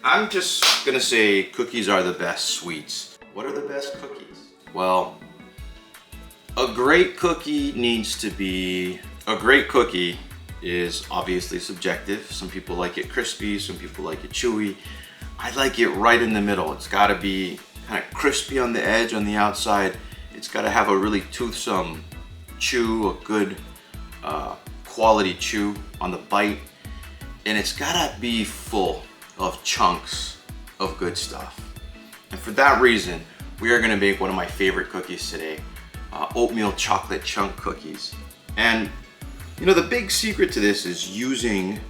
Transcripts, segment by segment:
I'm just gonna say cookies are the best sweets. What are the best cookies? Well, a great cookie is obviously subjective. Some people like it crispy, some people like it chewy. I like it right in the middle. It's gotta be kind of crispy on the edge, on the outside. It's gotta have a really toothsome chew, a good quality chew on the bite. And it's gotta be full of chunks of good stuff. And for that reason, we are gonna make one of my favorite cookies today, oatmeal chocolate chunk cookies. And you know, the big secret to this is using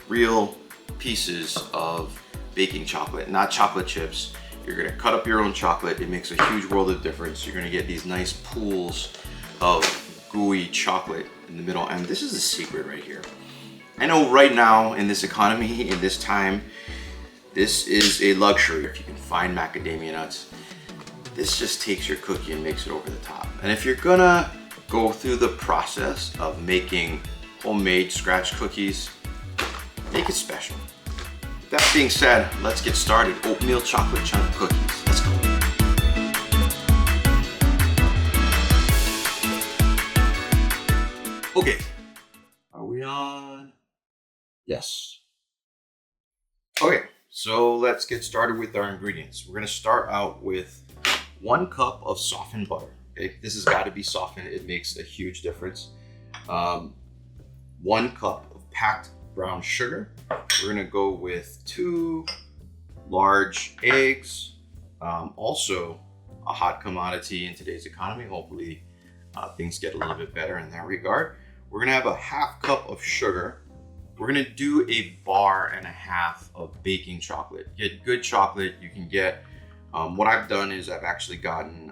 real pieces of baking chocolate, not chocolate chips. You're gonna cut up your own chocolate. It makes a huge world of difference. You're gonna get these nice pools of gooey chocolate in the middle. And this is the secret right here. I know right now in this economy, in this time, this is a luxury if you can find macadamia nuts. This just takes your cookie and makes it over the top. And if you're gonna go through the process of making homemade scratch cookies, make it special. With that being said, let's get started. Oatmeal chocolate chunk cookies. Let's go. Okay, are we on? Yes. Okay, so let's get started with our ingredients. We're gonna start out with 1 cup of softened butter. Okay, this has got to be softened. It makes a huge difference. 1 cup of packed brown sugar. We're gonna go with 2 large eggs. Also a hot commodity in today's economy. Hopefully things get a little bit better in that regard. We're gonna have a 1/2 cup of sugar. We're gonna do 1.5 bars of baking chocolate. Get good chocolate. You can get, what I've done is I've actually gotten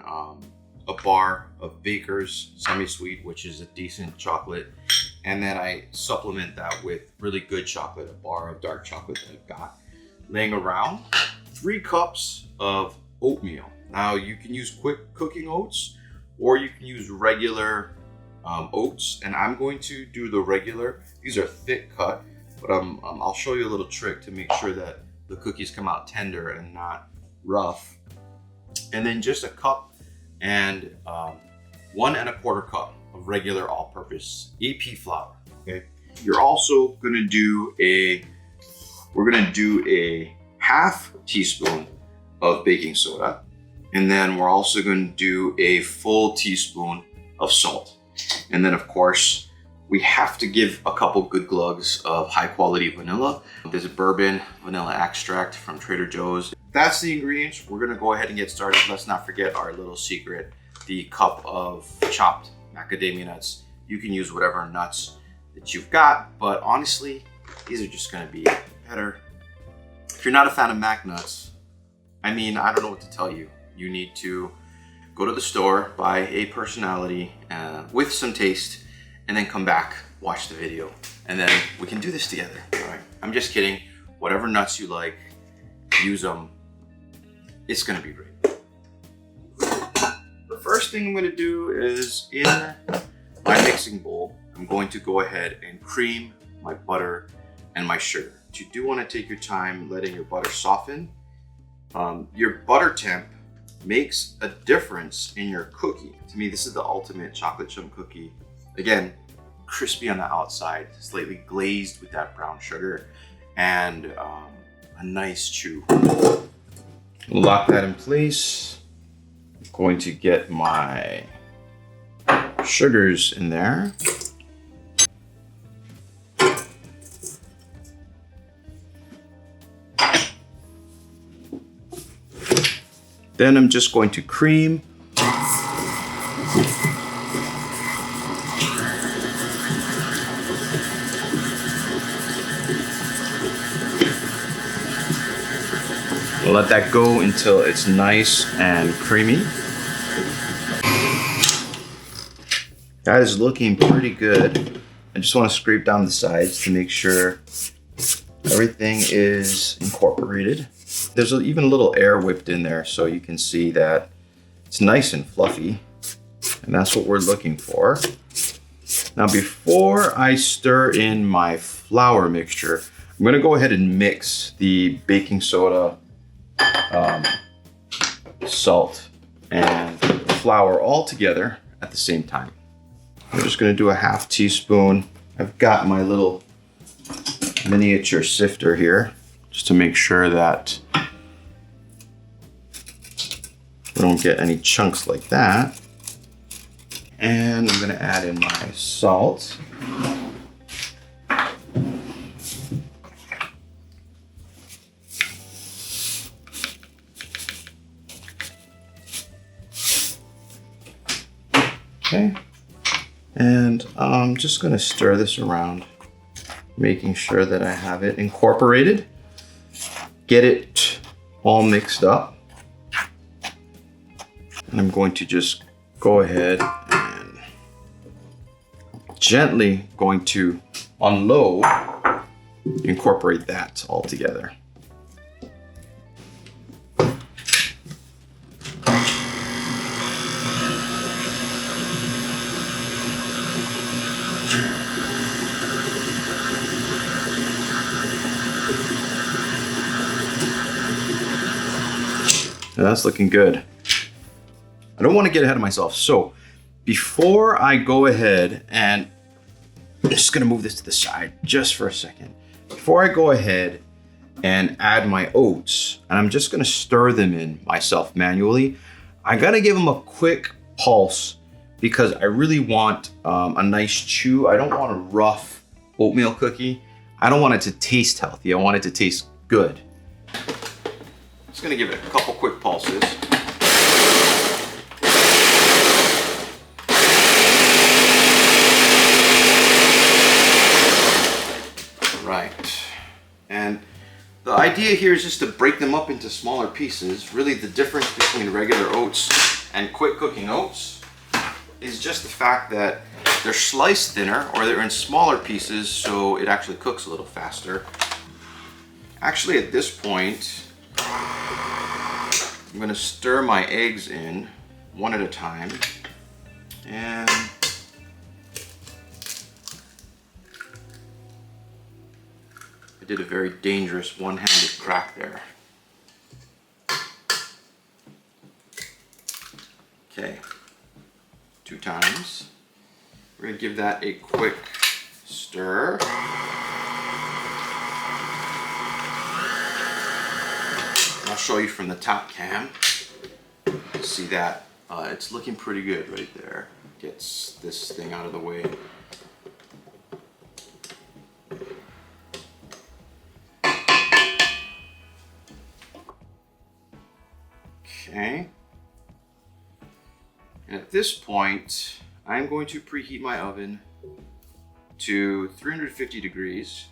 a bar of Baker's semi-sweet, which is a decent chocolate. And then I supplement that with really good chocolate, a bar of dark chocolate that I've got laying around. 3 cups of oatmeal. Now you can use quick cooking oats or you can use regular oats. And I'm going to do the regular. These are thick cut, but I'll show you a little trick to make sure that the cookies come out tender and not rough. And then just a cup and 1 1/4 cup of regular all-purpose AP flour. Okay. You're also gonna do we're gonna do a 1/2 teaspoon of baking soda, and then we're also gonna do a full teaspoon of salt. And then of course, we have to give a couple good glugs of high quality vanilla. There's a bourbon vanilla extract from Trader Joe's. That's the ingredients. We're gonna go ahead and get started. Let's not forget our little secret, the cup of chopped macadamia nuts. You can use whatever nuts that you've got, but honestly, these are just gonna be better. If you're not a fan of mac nuts, I mean, I don't know what to tell you. You need to go to the store, buy a personality with some taste, and then come back, watch the video, and then we can do this together. All right, I'm just kidding. Whatever nuts you like, use them. It's gonna be great. The first thing I'm gonna do is in my mixing bowl, I'm going to go ahead and cream my butter and my sugar. But you do wanna take your time letting your butter soften. Your butter temp makes a difference in your cookie. To me, this is the ultimate chocolate chunk cookie. Again, crispy on the outside, slightly glazed with that brown sugar, and a nice chew. Lock that in place. I'm going to get my sugars in there. Then I'm just going to cream. Let that go until it's nice and creamy. That is looking pretty good. I just want to scrape down the sides to make sure everything is incorporated. There's even a little air whipped in there so you can see that it's nice and fluffy, and that's what we're looking for. Now before I stir in my flour mixture, I'm I'm gonna go ahead and mix the baking soda, salt, and flour all together at the same time. I'm just gonna do a half teaspoon. I've got my little miniature sifter here just to make sure that we don't get any chunks like that. And I'm gonna add in my salt. Okay, and I'm just gonna stir this around, making sure that I have it incorporated. Get it all mixed up. And I'm going to just go ahead and gently going to, on low, incorporate that all together. That's looking good. I don't want to get ahead of myself. So before I go ahead and I'm just going to move this to the side just for a second. Before I go ahead and add my oats, and I'm just going to stir them in myself manually, I got to give them a quick pulse because I really want a nice chew. I don't want a rough oatmeal cookie. I don't want it to taste healthy. I want it to taste good. Just gonna give it a couple quick pulses. Right. And the idea here is just to break them up into smaller pieces. Really the difference between regular oats and quick cooking oats is just the fact that they're sliced thinner or they're in smaller pieces, so it actually cooks a little faster. Actually, at this point, I'm gonna stir my eggs in one at a time, and I did a very dangerous one-handed crack there. Okay, 2 times. We're gonna give that a quick stir. I'll show you from the top cam. See that it's looking pretty good right there. Gets this thing out of the way. Okay. And at this point, I'm going to preheat my oven to 350 degrees,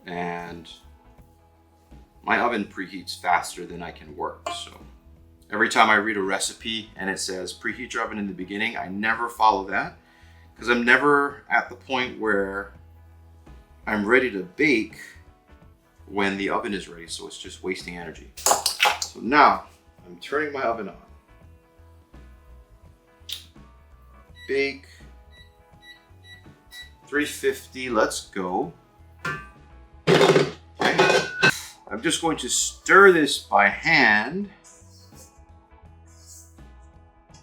and my oven preheats faster than I can work. So every time I read a recipe and it says preheat your oven in the beginning, I never follow that because I'm never at the point where I'm ready to bake when the oven is ready. So it's just wasting energy. So now I'm turning my oven on. Bake 350, let's go. Okay. I'm just going to stir this by hand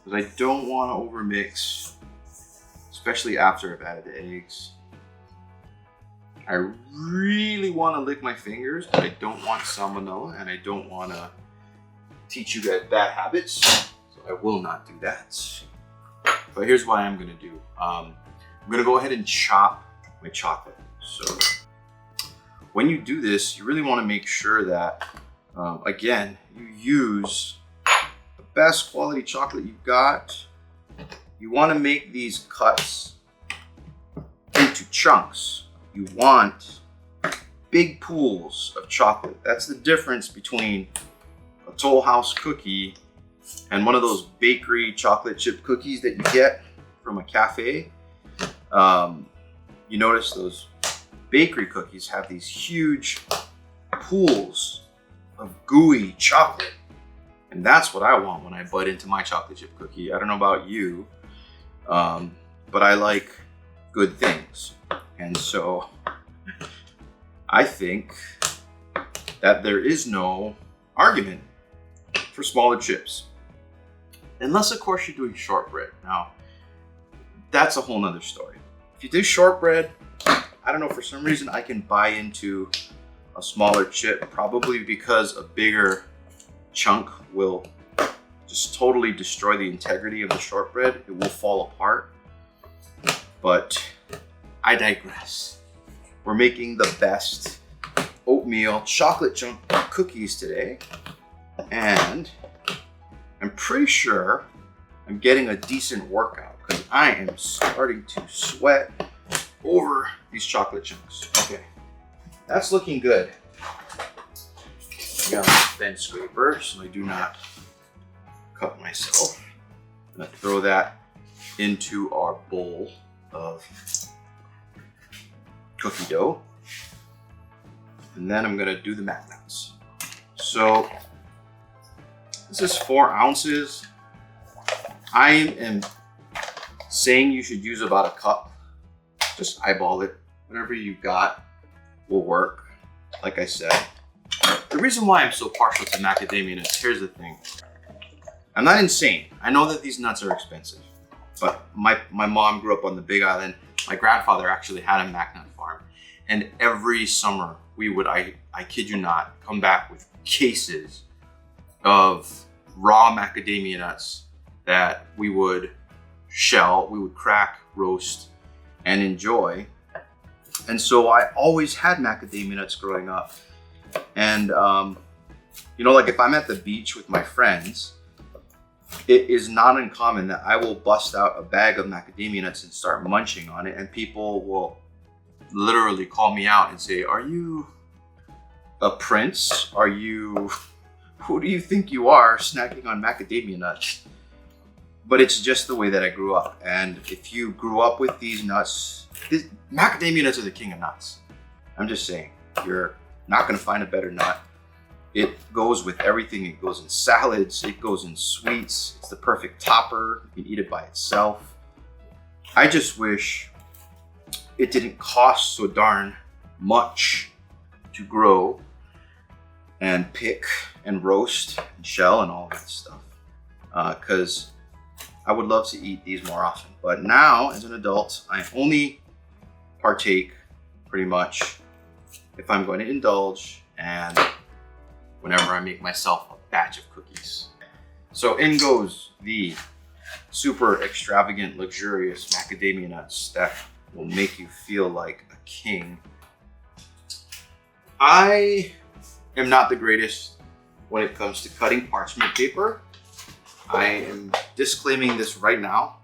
because I don't want to overmix, especially after I've added the eggs. I really want to lick my fingers, but I don't want salmonella and I don't want to teach you guys bad habits, so I will not do that. But here's what I'm going to do. I'm going to go ahead and chop my chocolate. So when you do this, you really want to make sure that, again, you use the best quality chocolate you've got. You want to make these cuts into chunks. You want big pools of chocolate. That's the difference between a Toll House cookie and one of those bakery chocolate chip cookies that you get from a cafe. You notice those bakery cookies have these huge pools of gooey chocolate. And that's what I want when I bite into my chocolate chip cookie. I don't know about you, but I like good things. And so I think that there is no argument for smaller chips. Unless, of course, you're doing shortbread. Now, that's a whole nother story. If you do shortbread, I don't know, for some reason I can buy into a smaller chip, probably because a bigger chunk will just totally destroy the integrity of the shortbread. It will fall apart. But I digress. We're making the best oatmeal chocolate chunk cookies today. And I'm pretty sure I'm getting a decent workout because I am starting to sweat over these chocolate chunks. Okay, that's looking good. I got my bench scraper so I do not cut myself. I'm gonna throw that into our bowl of cookie dough. And then I'm gonna do the magnets. So this is 4 ounces. I am saying you should use about a cup. Just eyeball it. Whatever you got will work. Like I said, the reason why I'm so partial to macadamia nuts, here's the thing. I'm not insane. I know that these nuts are expensive, but my mom grew up on the Big Island. My grandfather actually had a mac nut farm. And every summer we would, I kid you not, come back with cases of raw macadamia nuts that we would shell, we would crack, roast, and enjoy. And so I always had macadamia nuts growing up. And, you know, like if I'm at the beach with my friends, it is not uncommon that I will bust out a bag of macadamia nuts and start munching on it. And people will literally call me out and say, "Are you a prince? Are you, who do you think you are snacking on macadamia nuts?" But it's just the way that I grew up. And if you grew up with these nuts, macadamia nuts are the king of nuts. I'm just saying, you're not gonna find a better nut. It goes with everything. It goes in salads, it goes in sweets. It's the perfect topper. You can eat it by itself. I just wish it didn't cost so darn much to grow and pick and roast and shell and all that stuff. Because I would love to eat these more often. But now, as an adult, I only partake pretty much if I'm going to indulge and whenever I make myself a batch of cookies. So in goes the super extravagant, luxurious macadamia nuts that will make you feel like a king. I am not the greatest when it comes to cutting parchment paper. I am disclaiming this right now.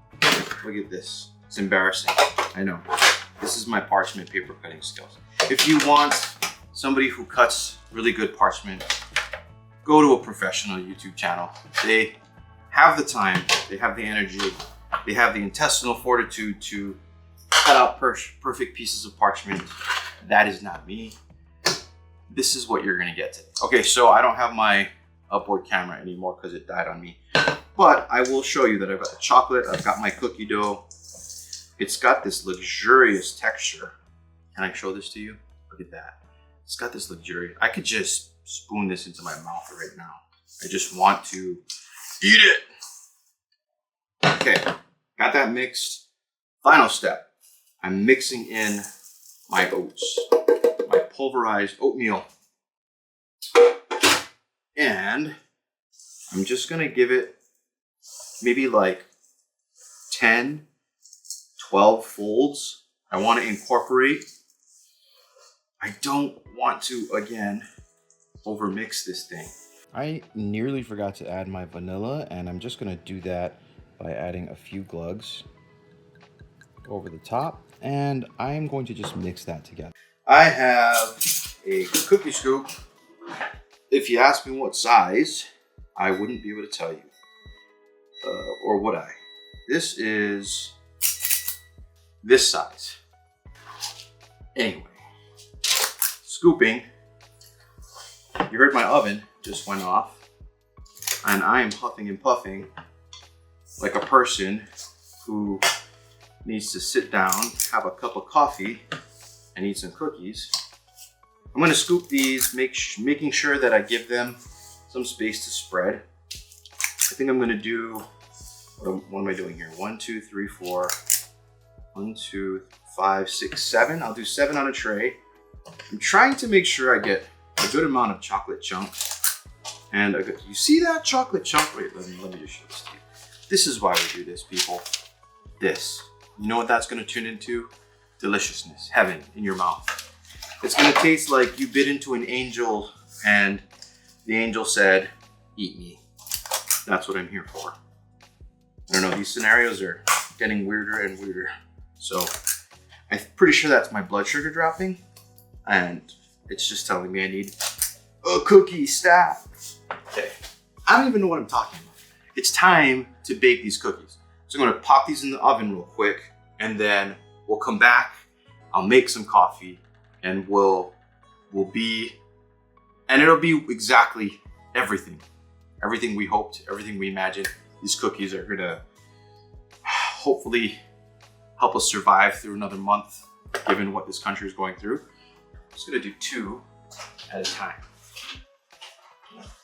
Look at this. It's embarrassing. I know. This is my parchment paper cutting skills. If you want somebody who cuts really good parchment, go to a professional YouTube channel. They have the time, they have the energy, they have the intestinal fortitude to cut out perfect pieces of parchment. That is not me. This is what you're gonna get today. Okay, so I don't have my upward camera anymore because it died on me. But I will show you that I've got the chocolate, I've got my cookie dough. It's got this luxurious texture. Can I show this to you? Look at that. It's got this luxurious, I could just spoon this into my mouth right now. I just want to eat it. Okay, got that mixed. Final step, I'm mixing in my oats, my pulverized oatmeal. And I'm just gonna give it maybe like 10, 12 folds. I wanna incorporate. I don't want to, again, overmix this thing. I nearly forgot to add my vanilla, and I'm just gonna do that by adding a few glugs over the top, and I'm going to just mix that together. I have a cookie scoop. If you ask me what size, I wouldn't be able to tell you. Or would I? This is this size. Anyway, scooping. You heard my oven just went off, and I am huffing and puffing like a person who needs to sit down, have a cup of coffee, and eat some cookies. I'm gonna scoop these, making sure that I give them some space to spread. I think I'm gonna do, what am I doing here? 1, 2, 3, 4, 1, 2, 5, 6, 7. I'll do 7 on a tray. I'm trying to make sure I get a good amount of chocolate chunks. And you see that chocolate chunk? Wait, let me just show this to you. This is why we do this, people. This. You know what that's gonna turn into? Deliciousness, heaven in your mouth. It's gonna taste like you bit into an angel and the angel said, eat me. That's what I'm here for. I don't know, these scenarios are getting weirder and weirder. So I'm pretty sure that's my blood sugar dropping, and it's just telling me I need a cookie stack. Okay, I don't even know what I'm talking about. It's time to bake these cookies. So I'm gonna pop these in the oven real quick, and then we'll come back, I'll make some coffee, and it'll be exactly everything we hoped, everything we imagined. These cookies are gonna hopefully help us survive through another month, given what this country is going through. I'm just gonna do 2 at a time.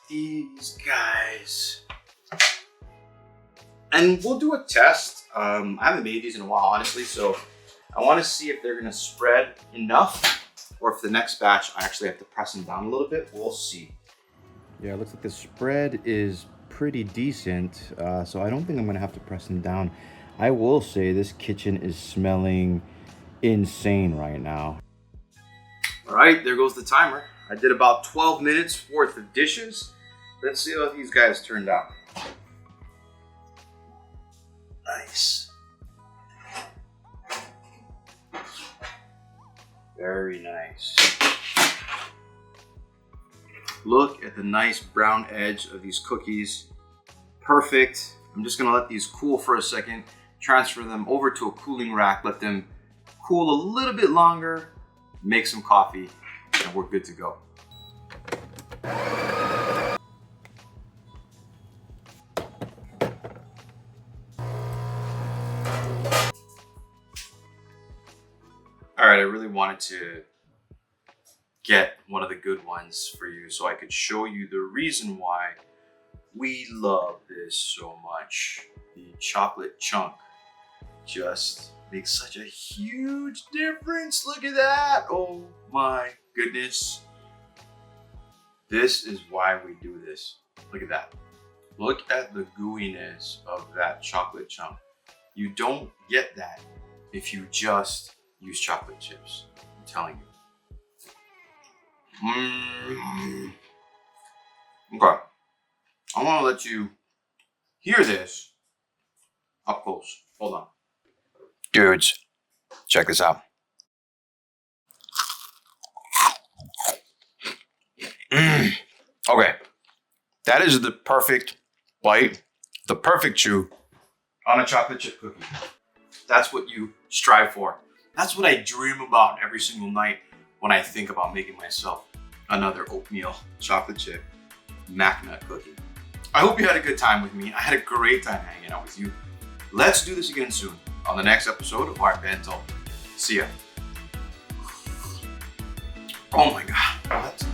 These guys. And we'll do a test. I haven't made these in a while, honestly, so I wanna see if they're gonna spread enough, or if the next batch I actually have to press them down a little bit. We'll see. Yeah, it looks like the spread is pretty decent, so I don't think I'm gonna have to press them down. I will say this kitchen is smelling insane right now. All right, there goes the timer. I did about 12 minutes worth of dishes. Let's see how these guys turned out. Nice. Very nice. Look at the nice brown edge of these cookies. Perfect. I'm just gonna let these cool for a second, transfer them over to a cooling rack, let them cool a little bit longer, make some coffee, and we're good to go. All right, I really wanted to get one of the good ones for you so I could show you the reason why we love this so much. The chocolate chunk just makes such a huge difference. Look at that. Oh my goodness. This is why we do this. Look at that. Look at the gooiness of that chocolate chunk. You don't get that if you just use chocolate chips. I'm telling you. Okay. I want to let you hear this up close. Hold on. Dudes, check this out. Okay. That is the perfect bite, the perfect chew on a chocolate chip cookie. That's what you strive for. That's what I dream about every single night when I think about making myself another oatmeal chocolate chip mac nut cookie. I hope you had a good time with me. I had a great time hanging out with you. Let's do this again soon on the next episode of Our Bento. See ya. Oh my God, what?